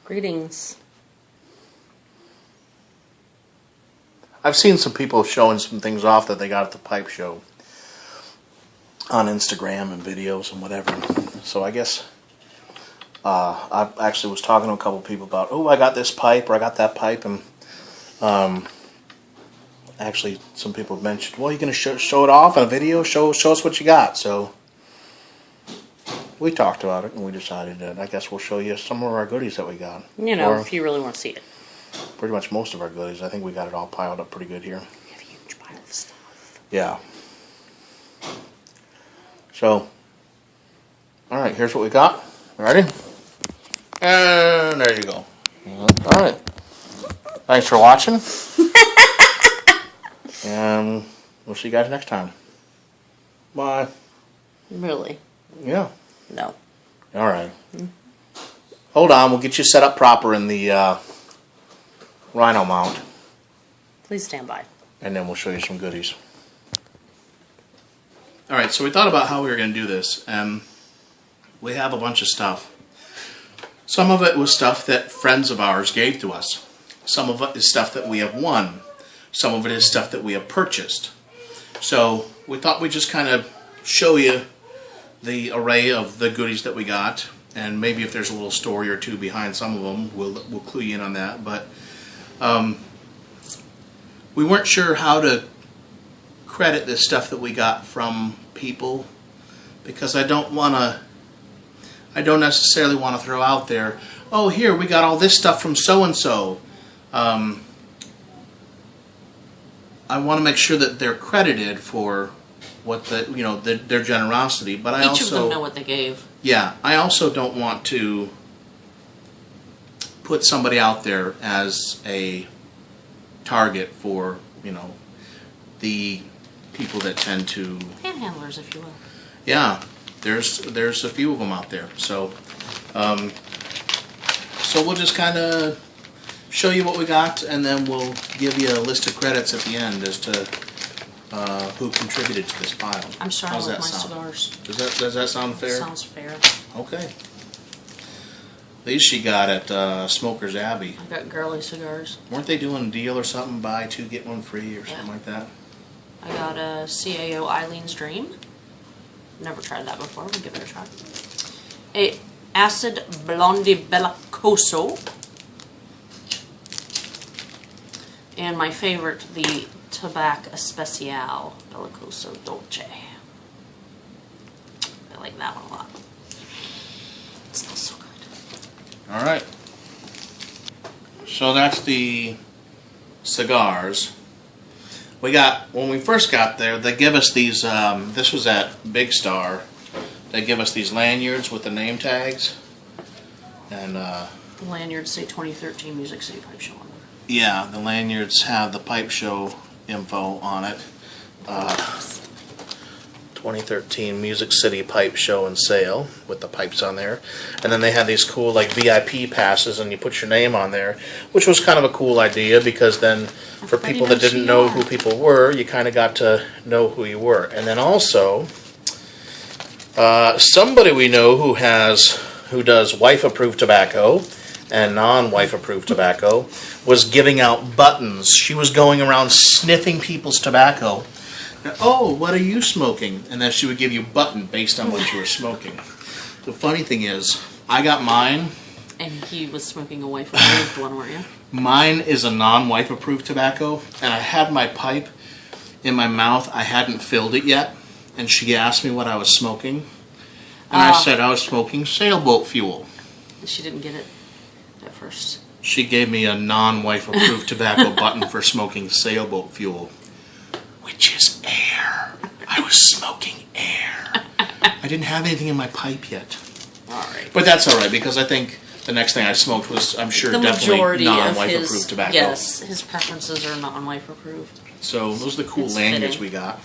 Greetings. I've seen some people showing some things off that they got at the pipe show on Instagram and videos and whatever. So I guess I actually was talking to a couple people about, oh, I got this pipe or I got that pipe, and actually some people mentioned, well, you're going to show it off on a video, show us what you got. So we talked about it and we decided that I guess we'll show you some of our goodies that we got. You know, if you really want to see it. Pretty much most of our goodies. I think we got it all piled up pretty good here. We have a huge pile of stuff. Yeah. So, alright, here's what we got. Ready? And there you go. Alright. Thanks for watching. And we'll see you guys next time. Bye. Really? Yeah. No. Alright. Hold on, we'll get you set up proper in the rhino mount. Please stand by. And then we'll show you some goodies. Alright, so we thought about how we were going to do this, and we have a bunch of stuff. Some of it was stuff that friends of ours gave to us. Some of it is stuff that we have won. Some of it is stuff that we have purchased. So we thought we'd just kind of show you the array of the goodies that we got, and maybe if there's a little story or two behind some of them, we'll clue you in on that. But we weren't sure how to credit this stuff that we got from people, because I don't necessarily want to throw out there, oh, here we got all this stuff from so and so. I want to make sure that they're credited for what their generosity, but Each of them know what they gave. Yeah, I also don't want to put somebody out there as a target for, the people that tend to... Panhandlers, if you will. Yeah, there's a few of them out there. So, so we'll just kind of show you what we got, and then we'll give you a list of credits at the end as to who contributed to this pile. I'm starting with my cigars. Does that sound fair? Sounds fair. Okay. These she got at Smoker's Abbey. I got girly cigars. Weren't they doing a deal or something? Buy two, get one free or something like that? I got a CAO Eileen's Dream. Never tried that before. We'll give it a try. A Acid Blondie Bellicoso. And my favorite, the Tabac Especial Bellicoso Dolce. I like that one a lot. It smells so good. Alright. So that's the cigars. We got, when we first got there, they give us these, this was at Big Star. They give us these lanyards with the name tags. And, the lanyards say 2013 Music City Pipe Show on them. Yeah, the lanyards have the pipe show info on it. 2013 Music City Pipe Show and Sale with the pipes on there. And then they had these cool like VIP passes, and you put your name on there, which was kind of a cool idea, because then for people that didn't know who people were, you kind of got to know who you were. And then also somebody we know who does wife approved tobacco and non-wife approved tobacco was giving out buttons. She was going around sniffing people's tobacco. Oh, what are you smoking? And then she would give you a button based on what you were smoking. The funny thing is, I got mine. And he was smoking a wife approved one, weren't you? Mine is a non-wife approved tobacco, and I had my pipe in my mouth. I hadn't filled it yet, and she asked me what I was smoking, and I said I was smoking sailboat fuel. She didn't get it at first. She gave me a non-wife approved tobacco button for smoking sailboat fuel, which is air. I was smoking air. I didn't have anything in my pipe yet. Alright. But that's alright, because I think the next thing I smoked was, I'm sure, definitely non-wife approved tobacco. Yes, his preferences are non-wife approved. So those are the cool lanyards we got.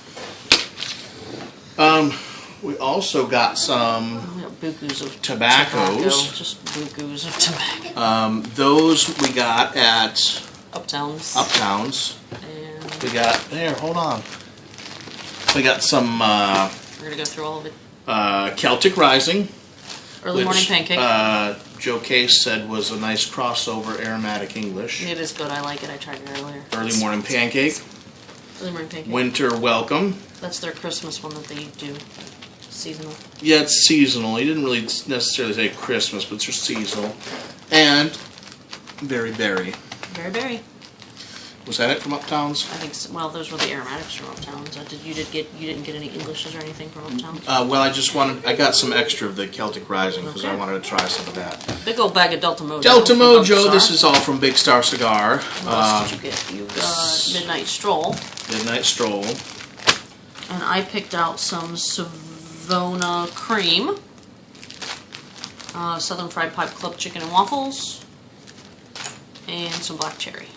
We also got some bukus of tobaccos. Just bukus of tobacco. Those we got at Uptowns. And we got, there, hold on. We got some we're going to go through all of it. Celtic Rising. Early morning pancake. Joe Case said was a nice crossover aromatic English. It is good. I like it. I tried it earlier. Early morning pancake. Early morning pancake. Winter welcome. That's their Christmas one that they do. Seasonal. Yeah, it's seasonal. He didn't really necessarily say Christmas, but it's just seasonal. And Berry Berry. Very berry. Was that it from Uptowns? I think so. Well, those were the aromatics from Uptowns. You didn't get any Englishes or anything from Uptowns? Well, I got some extra of the Celtic Rising because I wanted to try some of that. Big old bag of Delta Mojo. Delta Mojo, this is all from Big Star Cigar. What else did you get? You got Midnight Stroll. Midnight Stroll. And I picked out some Savona Cream. Southern Fried Pipe Club Chicken and Waffles. And some Black Cherry.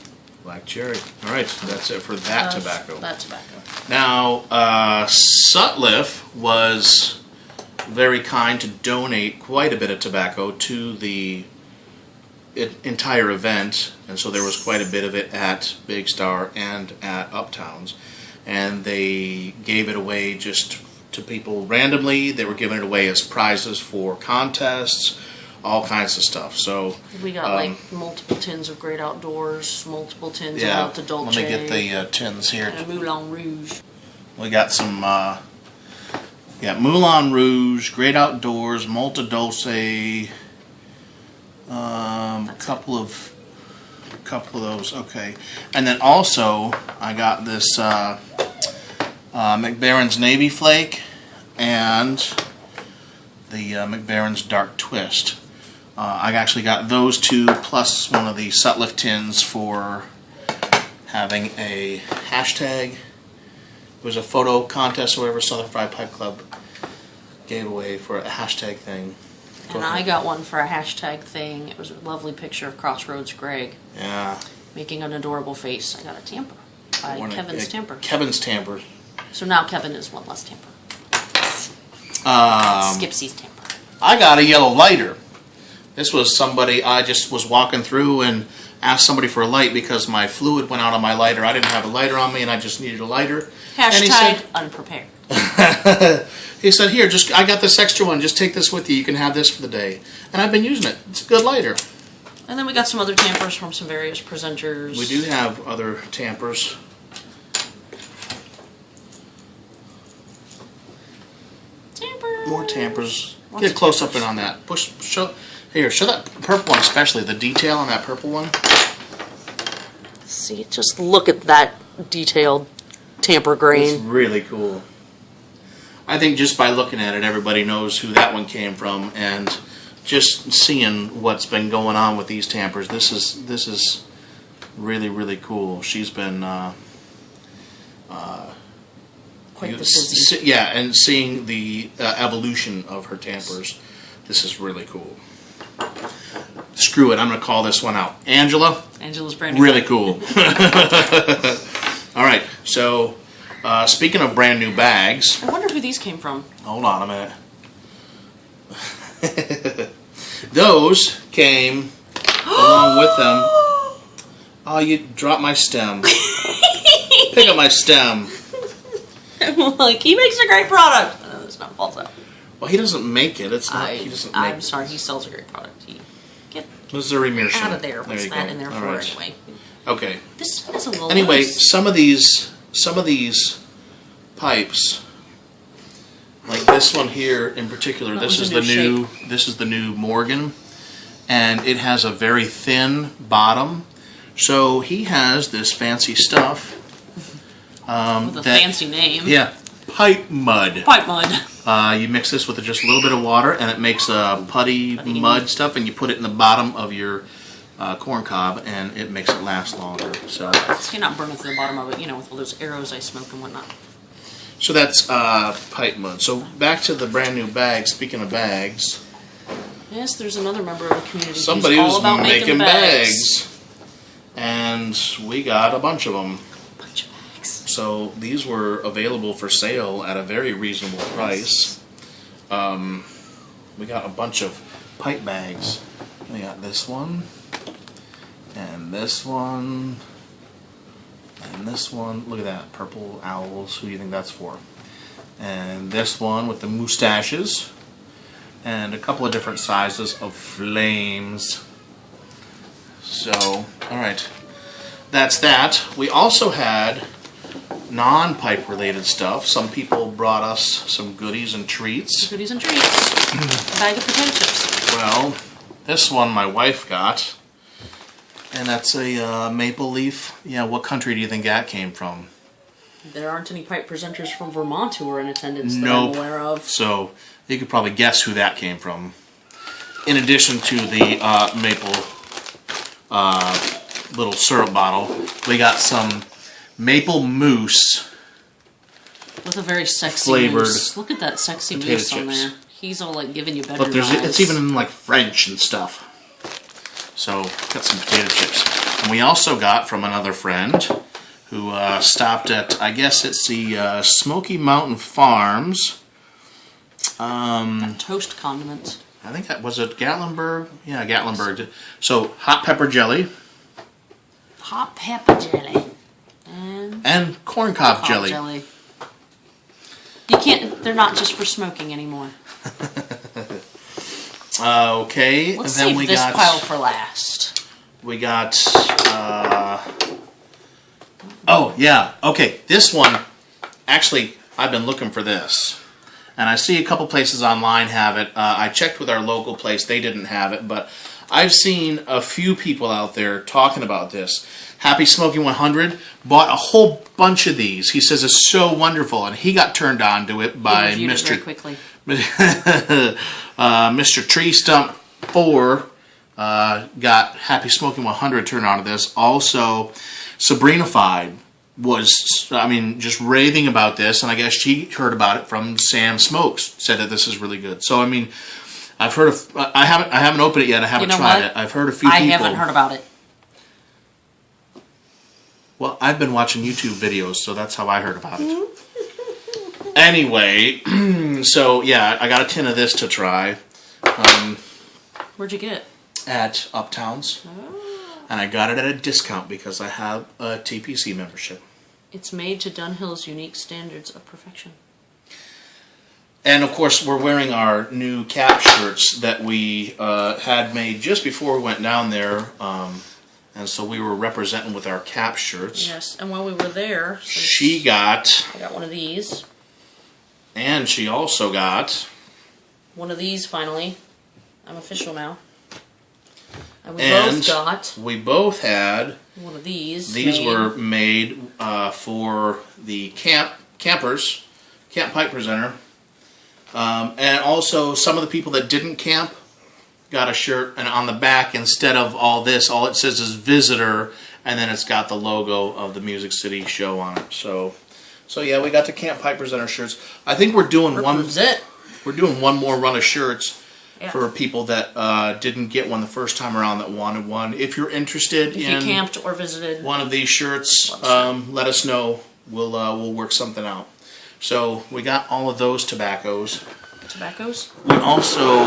Black Cherry. All right, that's it for that tobacco. That tobacco. Now, Sutliff was very kind to donate quite a bit of tobacco to the entire event, and so there was quite a bit of it at Big Star and at Uptowns, and they gave it away just to people randomly. They were giving it away as prizes for contests, all kinds of stuff. So we got like multiple tins of Great Outdoors, multiple tins of Alta Dolce. Let me get the tins here. And a Moulin Rouge. We got some Moulin Rouge, Great Outdoors, Malta Dolce, couple of those. Okay, and then also I got this McBaron's Navy Flake and the McBaron's Dark Twist. I actually got those two plus one of the Sutliff tins for having a hashtag. It was a photo contest or whatever Southern Fried Pipe Club gave away for a hashtag thing. And I got one for a hashtag thing. It was a lovely picture of Crossroads Greg. Yeah. Making an adorable face. I got a tamper by Kevin's Tamper. Kevin's Tamper. So now Kevin is one less tamper. Skipsy's tamper. I got a yellow lighter. This was somebody, I just was walking through and asked somebody for a light because my fluid went out on my lighter. I didn't have a lighter on me and I just needed a lighter. Hashtag unprepared. He said, here, I got this extra one. Just take this with you. You can have this for the day. And I've been using it. It's a good lighter. And then we got some other tampers from some various presenters. We do have other tampers. Tampers. More tampers. Get a close up in on that. Show that purple one especially. The detail on that purple one. See, just look at that detailed tamper grain. It's really cool. I think just by looking at it, everybody knows who that one came from, and just seeing what's been going on with these tampers, this is really, really cool. She's been quite the busy. Yeah, and seeing the evolution of her tampers, this is really cool. Screw it, I'm going to call this one out. Angela's brand new. Really cool. All right, so speaking of brand new bags. I wonder who these came from. Hold on a minute. Those came along with them. Oh, you dropped my stem. Pick up my stem. Like, he makes a great product. No, that's not false. Well, he doesn't make it. It's not. He doesn't make I'm sorry. He sells a great product. Get Missouri Meerschaum. out of there. What's that in there for anyway? Okay. This is a little. Anyway, loose. some of these pipes, like this one here in particular, this is the new Morgan, and it has a very thin bottom. So he has this fancy stuff. With a fancy name. Yeah, pipe mud. Pipe mud. You mix this with just a little bit of water, and it makes a putty mud stuff, and you put it in the bottom of your corn cob, and it makes it last longer. So you're not burning through the bottom of it, with all those arrows I smoke and whatnot. So that's pipe mud. So back to the brand new bags. Speaking of bags, yes, there's another member of the community. Somebody who's was all about making bags, and we got a bunch of them. So these were available for sale at a very reasonable price. We got a bunch of pipe bags. We got this one, and this one, and this one. Look at that, purple owls. Who do you think that's for? And this one with the mustaches. and a couple of different sizes of flames. So, alright. That's that. We also had non-pipe related stuff. Some people brought us some goodies and treats. Goodies and treats. A bag of potato chips. Well, this one my wife got. And that's a maple leaf. Yeah, what country do you think that came from? There aren't any pipe presenters from Vermont who are in attendance that Nope. I'm aware of. So, you could probably guess who that came from. In addition to the maple little syrup bottle, we got some maple mousse. With a very sexy flavored mousse. Look at that sexy potato mousse on chips. there. He's all like giving you bedroom But vibes. it's even in like French and stuff. So, got some potato chips. And we also got from another friend who stopped at, I guess it's the Smoky Mountain Farms. Toast condiments. I think that was it Gatlinburg? Yeah, Gatlinburg. So, hot pepper jelly. Hot pepper jelly. And corn cob jelly. You can't, they're not just for smoking anymore. Okay, Let's and then save we this got pile for last. we got oh yeah, okay, this one actually I've been looking for this. And I see a couple places online have it. I checked with our local place, they didn't have it, but I've seen a few people out there talking about this. Happy Smoking 100 bought a whole bunch of these. He says it's so wonderful, and he got turned on to it by He reviewed it very Mr. quickly. Mr. Tree Stump 4 got Happy Smoking 100 turned on to this. Also, Sabrinafied was, I mean, just raving about this, and I guess she heard about it from Sam Smokes. Said that this is really good. So, I mean, I've heard of. I haven't opened it yet. I haven't tried it. I've heard a few people. I haven't heard about it. Well, I've been watching YouTube videos, so that's how I heard about it. Anyway, so yeah, I got a tin of this to try. Where'd you get it? At Uptowns. And I got it at a discount because I have a TPC membership. It's made to Dunhill's unique standards of perfection. And of course, we're wearing our new cap shirts that we had made just before we went down there. And so we were representing with our cap shirts. Yes, and while we were there, She got, I got one of these. and she also got, One of these finally. I'm official now. And we both had one of these. These were made for the campers, Camp Pipe Presenter. And also some of the people that didn't camp got a shirt, and on the back, instead of all this, all it says is visitor, and then it's got the logo of the Music City show on it. So yeah, we got the Camp Pipe Presenter shirts. I think we're doing one more run of shirts for people that didn't get one the first time around that wanted one. If you're interested if you camped or visited one of these shirts, let us know. We'll work something out. So we got all of those tobaccos. Tobaccos? We also,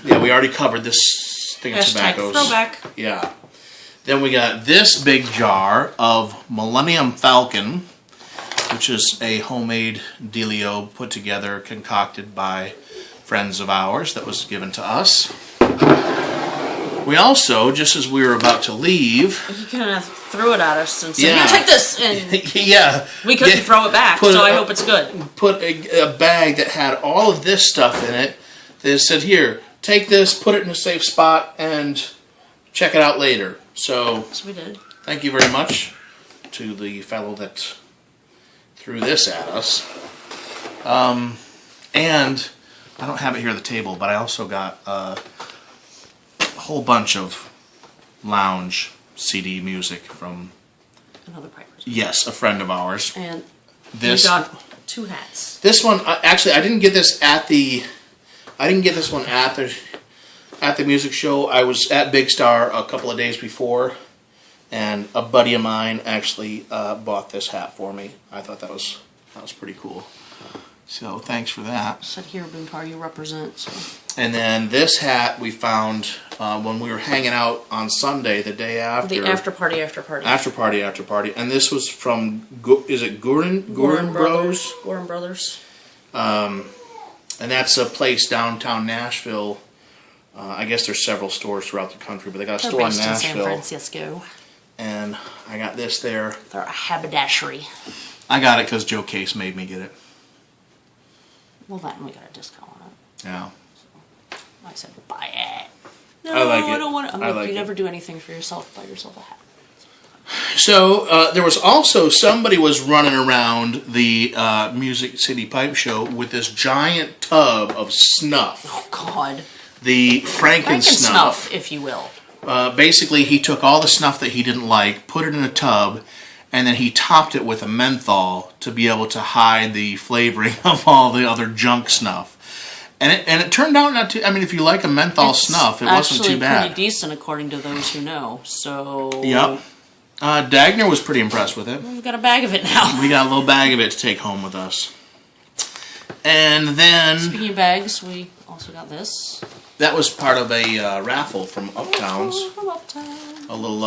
yeah, we already covered this thing of tobaccos. Throwback. Yeah. Then we got this big jar of Millennium Falcon, which is a homemade dealio put together, concocted by friends of ours that was given to us. We also, just as we were about to leave... He kind of threw it at us and said, here, take this! And yeah. We couldn't throw it back, so I hope it's good. Put a bag that had all of this stuff in it. They said, here, take this, put it in a safe spot, and check it out later. So we did. Thank you very much to the fellow that threw this at us. And I don't have it here at the table, but I also got a whole bunch of lounge CD music from another pipe. Yes, a friend of ours. And this you got 2 hats. This one, actually, I didn't get this at the. I didn't get this one at the music show. I was at Big Star a couple of days before, and a buddy of mine actually bought this hat for me. I thought that was pretty cool. So thanks for that. Said here, Boomcar, you represent. So. And then this hat we found when we were hanging out on Sunday, the day after. The after party. After party. And this was from, is it Gurin Bros? Gurin Brothers. And And that's a place downtown Nashville. I guess there's several stores throughout the country, but they got a store in based in San Nashville. Francisco. And I got this there. They're a haberdashery. I got it because Joe Case made me get it. Well, then we got a discount on it. Yeah. I said, buy it. No, I like it. I don't want it. I'm like, like you it. never do anything for yourself. Buy yourself a hat. So there was also somebody was running around the Music City Pipe Show with this giant tub of snuff. Oh, God. The Franken snuff, if you will. Basically, he took all the snuff that he didn't like, put it in a tub, and then he topped it with a menthol to be able to hide the flavoring of all the other junk snuff. And it turned out not too. I mean, if you like a menthol snuff, it wasn't too bad. Actually, pretty decent according to those who know. So. Yep. Dagner was pretty impressed with it. We've got a bag of it now. We got a little bag of it to take home with us. And then... Speaking of bags, we also got this. That was part of a raffle from Uptowns. From Uptown. A little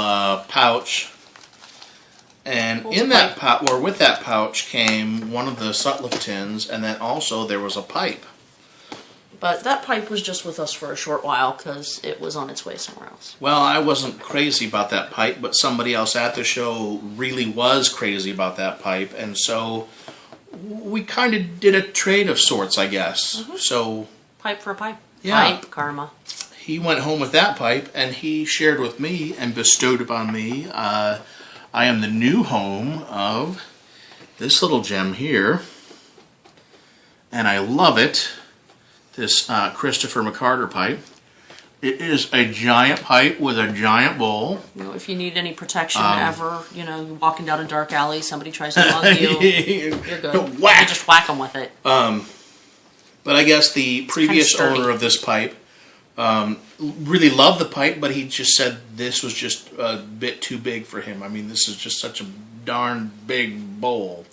pouch. And Holds in a that pipe. pouch, or with that pouch, came one of the Sutliff tins, and then also there was a pipe. But that pipe was just with us for a short while because it was on its way somewhere else. Well, I wasn't crazy about that pipe, but somebody else at the show really was crazy about that pipe, and so we kind of did a trade of sorts, I guess. Mm-hmm. So Pipe for a pipe. Yeah. Pipe karma. he went home with that pipe, and he shared with me and bestowed upon me. I am the new home of this little gem here, and I love it. This Christopher McCarter pipe. It is a giant pipe with a giant bowl. You know, if you need any protection ever, you know, you're walking down a dark alley, somebody tries to mug you, you're good. Whack! You just whack them with it. But I guess the previous sturdy. owner of this pipe really loved the pipe, but he just said this was just a bit too big for him. I mean, this is just such a darn big bowl.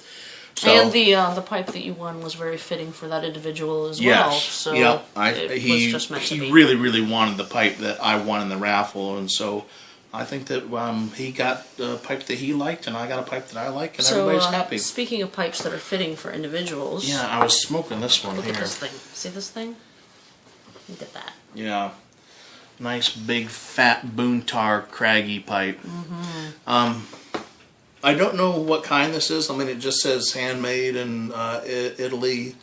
So, And the pipe that you won was very fitting for that individual as well. yes, So yep. it was just meant to be. He really wanted the pipe that I won in the raffle, and so I think that he got a pipe that he liked, and I got a pipe that I like, and everybody's happy. Speaking of pipes that are fitting for individuals, Yeah, I was smoking this one look here. at this thing. See this thing? Look at that. Yeah. Nice big fat Boontar craggy pipe. Mm-hmm. I don't know what kind this is. I mean, it just says handmade in Italy.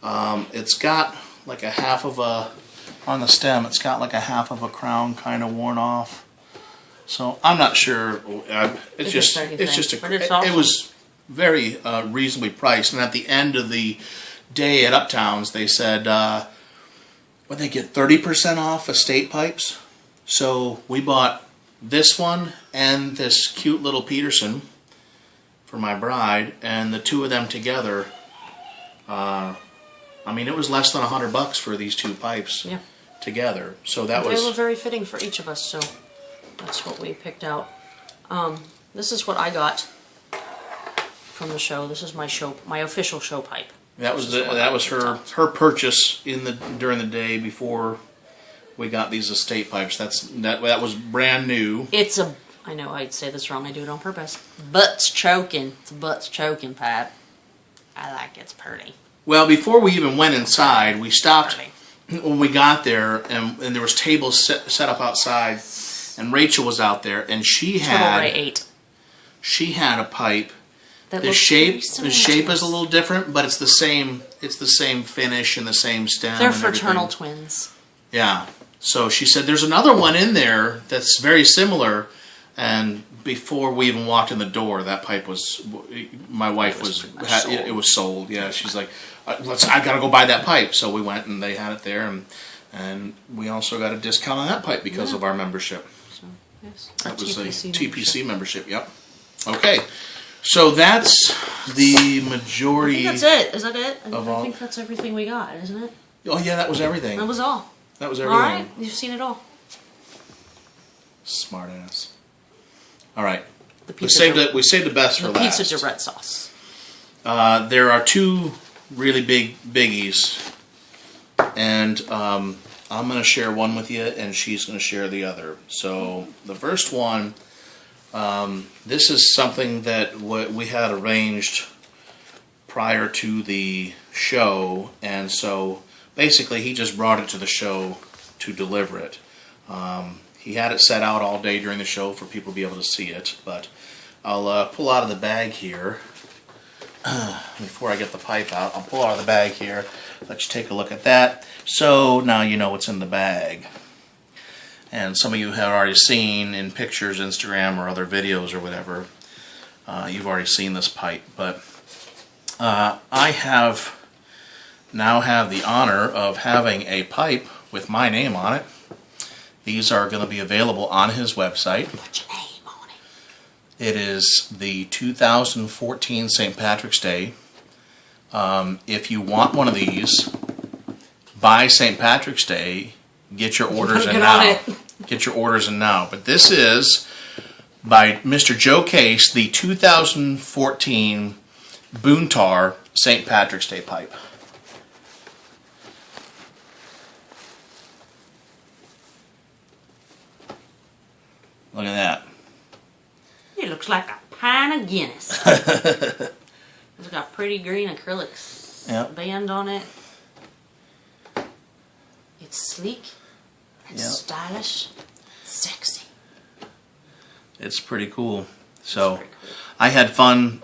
It's got like a half of a, on the stem, it's got like a half of a crown kind of worn off. So I'm not sure. It was very reasonably priced. And at the end of the day at Uptowns, they said, well, they get 30% off estate pipes. So we bought this one and this cute little Peterson for my bride, and the two of them together, I mean, it was less than $100 for these two pipes together. So that They was were very fitting for each of us, so that's what we picked out. This is what I got from the show. This is my official show pipe. that was her purchase during the day before we got these estate pipes. That was brand new. I know I'd say this wrong, I do it on purpose. Butts choking. It's a butts choking pipe. I like it's pretty. Well, before we even went inside, we stopped when we got there, and there was tables set up outside, and Rachel was out there, and she had a pipe. The shape is a little different, but it's the same finish and the same stem. They're and fraternal everything. twins. Yeah. So she said, there's another one in there that's very similar. And before we even walked in the door, that pipe was, my wife it was sold. Yeah, she's like, I gotta go buy that pipe. So we went and they had it there, and we also got a discount on that pipe because of our membership. So, yes. That was a TPC membership. Yep. Okay. So that's the majority. I think that's it. Is that it? I think that's everything we got, isn't it? Oh yeah, that was everything. That was all. That was everything. All right, you've seen it all. Smart ass. All right. We saved the best for last. The pizza to red sauce. There are two really big biggies, and I'm going to share one with you, and she's going to share the other. So the first one, this is something that we had arranged prior to the show, and so basically he just brought it to the show to deliver it. He had it set out all day during the show for people to be able to see it, but I'll pull out of the bag here. Before I get the pipe out, I'll pull out of the bag here, let you take a look at that. So now you know what's in the bag. And some of you have already seen in pictures, Instagram, or other videos or whatever, you've already seen this pipe. But I now have the honor of having a pipe with my name on it. These are going to be available on his website. Put your name on it. It is the 2014 St. Patrick's Day. If you want one of these, by St. Patrick's Day, get your orders in now. Get your orders in now. But this is, by Mr. Joe Case, the 2014 Boontar St. Patrick's Day pipe. Look at that. It looks like a pint of Guinness. It's got pretty green acrylics band on it. It's sleek and stylish, sexy. It's pretty cool. So I had fun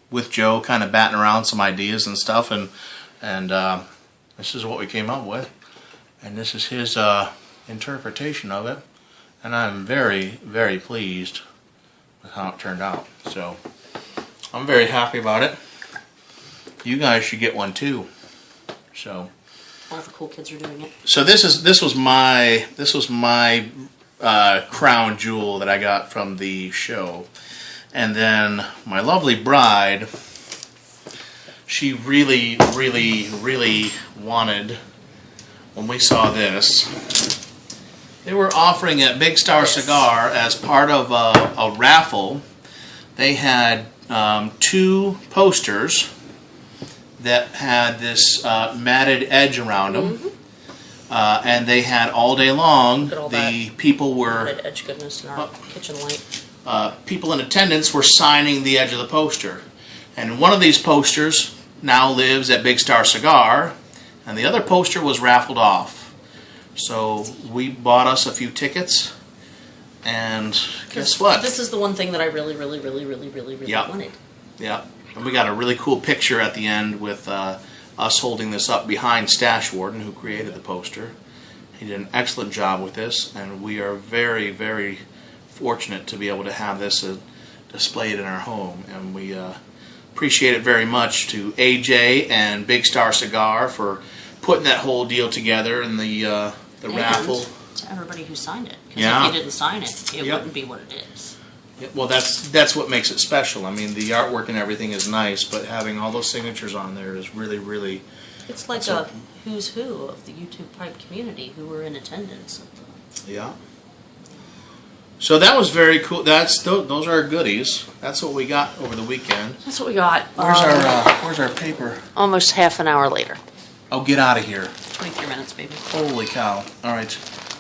with Joe, kind of batting around some ideas and stuff, and this is what we came up with, and this is his interpretation of it, and I'm very, very pleased with how it turned out. So I'm very happy about it. You guys should get one too. So all the cool kids are doing it. So this was my crown jewel that I got from the show, and then my lovely bride, she really, really, really wanted, when we saw this, they were offering at Big Star Cigar as part of a raffle. They had 2 posters that had this matted edge around them, and they had all day long. The people were matted edge goodness in our kitchen light. People in attendance were signing the edge of the poster, and one of these posters now lives at Big Star Cigar, and the other poster was raffled off. So we bought us a few tickets, and guess what? This is the one thing that I really wanted. Yeah, and we got a really cool picture at the end with us holding this up behind Stash Warden, who created the poster. He did an excellent job with this, and we are very, very fortunate to be able to have this displayed in our home, and we appreciate it very much to AJ and Big Star Cigar for putting that whole deal together and the raffle. To everybody who signed it, because if you didn't sign it, it wouldn't be what it is. Yeah, well, that's what makes it special. I mean, the artwork and everything is nice, but having all those signatures on there is really, really. It's like a who's who of the YouTube pipe community who were in attendance. Yeah. So that was very cool. Those are our goodies. That's what we got over the weekend. That's what we got. Where's our paper? Almost half an hour later. Oh, get out of here. 23 minutes, baby. Holy cow. All right.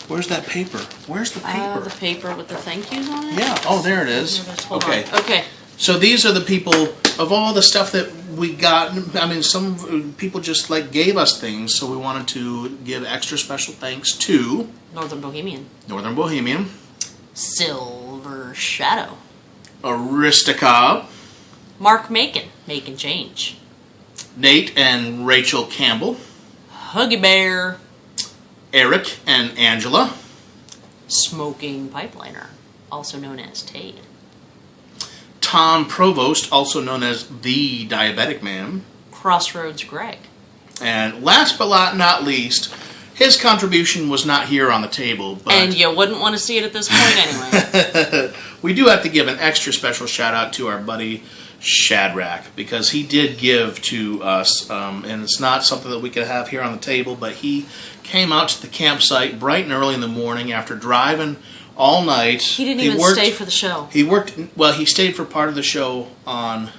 Where's that paper? Where's the paper? The paper with the thank yous on it? Yeah. Oh, there it is. Okay. Okay. So these are the people, of all the stuff that we got, I mean, some people just like gave us things, so we wanted to give extra special thanks to Northern Bohemian. Northern Bohemian. Silver Shadow. Aristocob. Mark Macon, Macon Change. Nate and Rachel Campbell. Huggy Bear. Eric and Angela. Smoking Pipeliner, also known as Tade. Tom Provost, also known as the Diabetic Man. Crossroads Greg. And last but not least, his contribution was not here on the table. But and you wouldn't want to see it at this point anyway. We do have to give an extra special shout out to our buddy Shadrach, because he did give to us, and it's not something that we could have here on the table, but he came out to the campsite bright and early in the morning after driving all night. He didn't even stay for the show. He worked, well, he stayed for part of the show on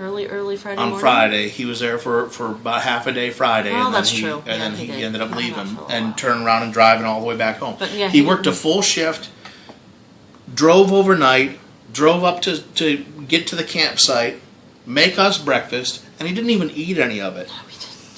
early Friday morning? On Friday. He was there for about half a day Friday. Oh, and that's then true. And yeah, then he ended up Not leaving and turning around and driving all the way back home. But yeah, he worked a full shift, drove overnight, drove up to get to the campsite, make us breakfast, and he didn't even eat any of it. Oh,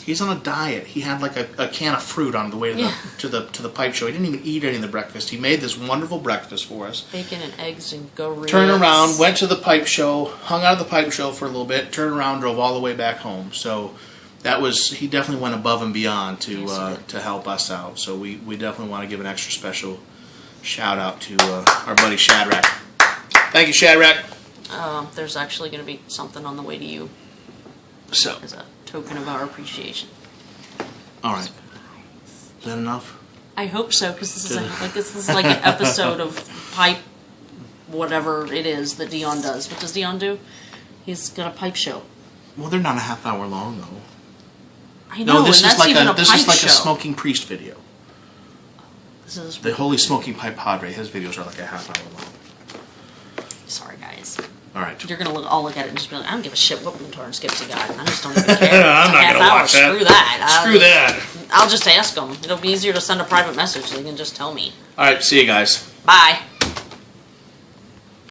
He's on a diet. He had like a can of fruit on the way to the pipe show. He didn't even eat any of the breakfast. He made this wonderful breakfast for us. Bacon and eggs and go ribs. Turned around, went to the pipe show, hung out at the pipe show for a little bit, turned around, drove all the way back home. So he definitely went above and beyond to help us out. So we definitely want to give an extra special shout out to our buddy Shadrach. Thank you, Shadrach. There's actually going to be something on the way to you. So, as a token of our appreciation. All right. Is that enough? I hope so, because this is like an episode of pipe, whatever it is that Dion does. What does Dion do? He's got a pipe show. Well, they're not a half hour long though. I know. No, this is like a smoking priest video. This is the Holy Smoking Pipe Padre. His videos are like a half hour long. Sorry, guys. All right. You're gonna look at it and just be like, I don't give a shit what Torn Skipsy got. I just don't even care. I'm not gonna watch that. Screw that. Screw that. I'll just ask them. It'll be easier to send a private message. They can just tell me. All right. See you guys. Bye.